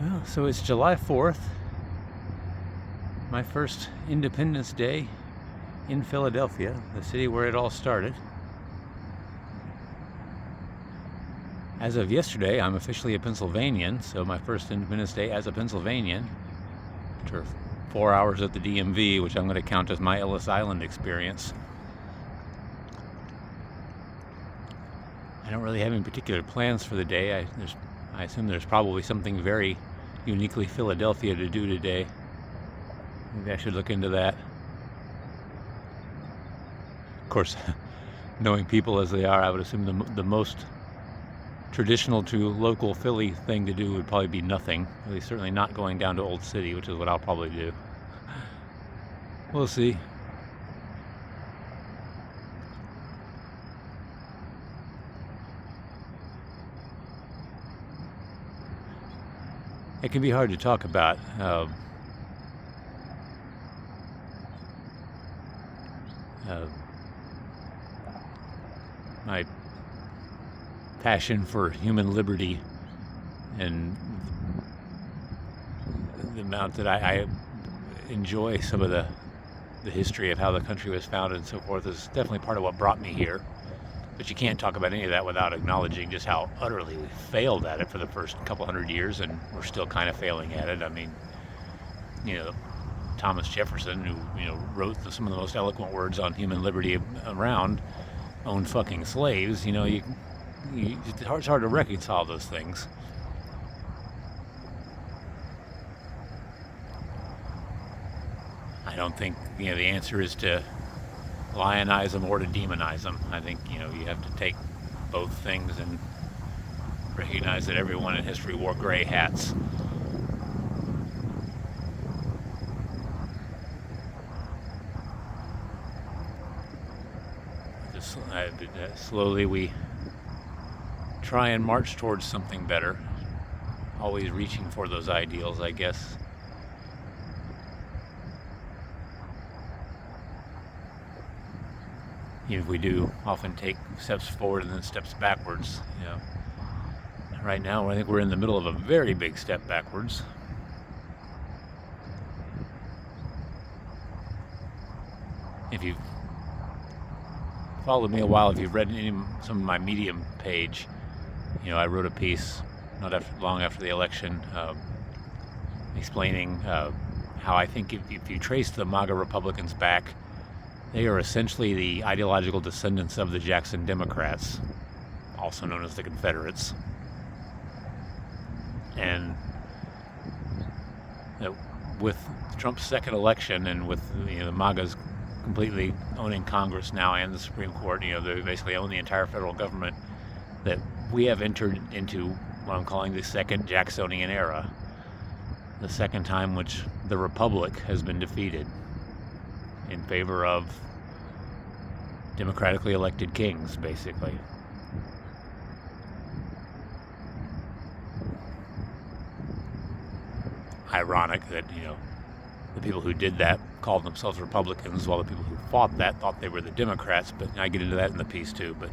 Well, so it's July 4th, my first Independence Day in Philadelphia, the city where it all started. As of yesterday, I'm officially a Pennsylvanian, so my first Independence Day as a Pennsylvanian, after 4 hours at the DMV, which I'm going to count as my Ellis Island experience. I don't really have any particular plans for the day. I assume there's probably something very uniquely Philadelphia to do today. Maybe I should look into that. Of course, knowing people as they are, I would assume the most traditional to local Philly thing to do would probably be nothing. At least certainly not going down to Old City, which is what I'll probably do. We'll see. It can be hard to talk about my passion for human liberty and the amount that I enjoy some of the history of how the country was founded and so forth is definitely part of what brought me here. But you can't talk about any of that without acknowledging just how utterly we failed at it for the first couple hundred years, and we're still kind of failing at it. I mean, Thomas Jefferson, who wrote some of the most eloquent words on human liberty around, owned fucking slaves. It's hard to reconcile those things. I don't think the answer is to lionize them or to demonize them. I think you have to take both things and recognize that everyone in history wore gray hats. Slowly we try and march towards something better, always reaching for those ideals, I guess. We do often take steps forward and then steps backwards. Right now, I think we're in the middle of a very big step backwards. If you've followed me a while, if you've read some of my Medium page, I wrote a piece long after the election explaining how I think if you trace the MAGA Republicans back, they are essentially the ideological descendants of the Jackson Democrats, also known as the Confederates. And with Trump's second election and with the MAGAs completely owning Congress now and the Supreme Court, they basically own the entire federal government, that we have entered into what I'm calling the second Jacksonian era, the second time which the Republic has been defeated in favor of democratically elected kings, basically. Ironic that, the people who did that called themselves Republicans, while the people who fought that thought they were the Democrats, but I get into that in the piece too, but,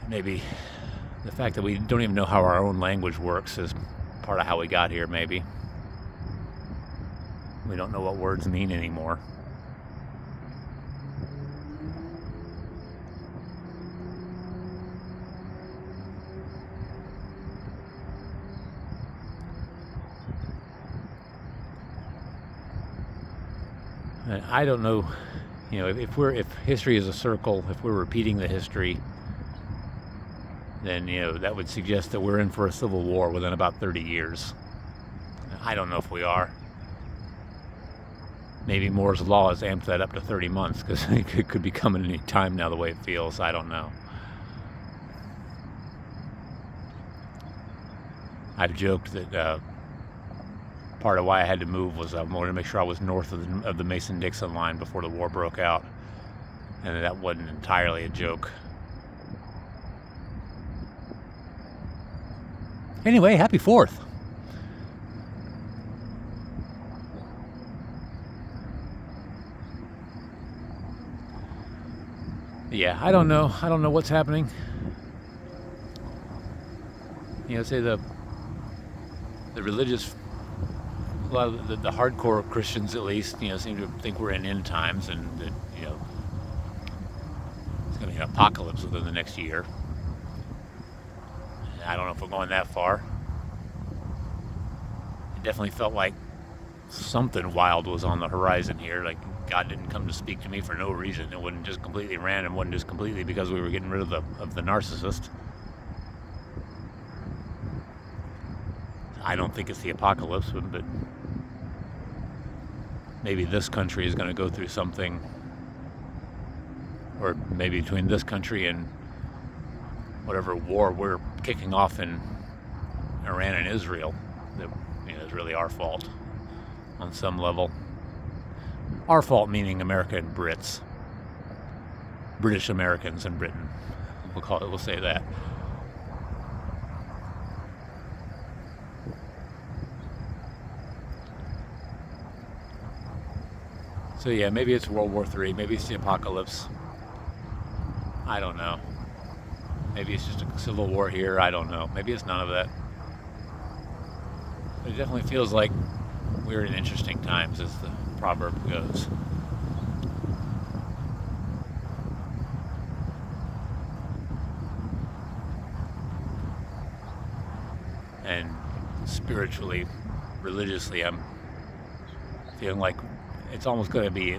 maybe the fact that we don't even know how our own language works is part of how we got here, maybe. We don't know what words mean anymore. I don't know, if history is a circle, if we're repeating the history, then, that would suggest that we're in for a civil war within about 30 years. I don't know if we are. Maybe Moore's Law has amped that up to 30 months, because it could be coming any time now the way it feels. I don't know. I've joked that part of why I had to move was I wanted to make sure I was north of the Mason-Dixon line before the war broke out. And that wasn't entirely a joke. Anyway, happy 4th. Yeah, I don't know what's happening. Say the the religious, a lot of the hardcore Christians at least, seem to think we're in end times and that, it's going to be an apocalypse within the next year. I don't know if we're going that far. It definitely felt like something wild was on the horizon here. Like God didn't come to speak to me for no reason. It wasn't just completely random. It wasn't just completely because we were getting rid of the narcissist. I don't think it's the apocalypse, but maybe this country is going to go through something, or maybe between this country and whatever war we're kicking off in Iran and Israel, that is really our fault on some level. Our fault meaning America and Brits, British Americans and Britain. We'll say that. So yeah, maybe it's World War III, maybe it's the apocalypse. I don't know. Maybe it's just a civil war here, I don't know. Maybe it's none of that. But it definitely feels like we're in interesting times, as the proverb goes. And spiritually, religiously, I'm feeling like it's almost going to be,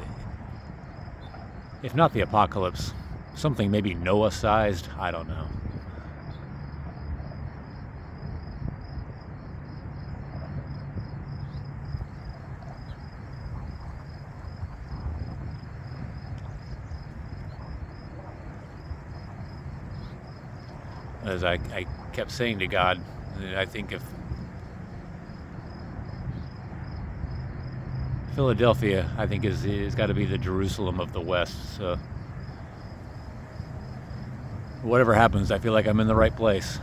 if not the apocalypse, something maybe Noah-sized. I don't know. As I kept saying to God, I think if Philadelphia, I think, is got to be the Jerusalem of the West. So whatever happens, I feel like I'm in the right place.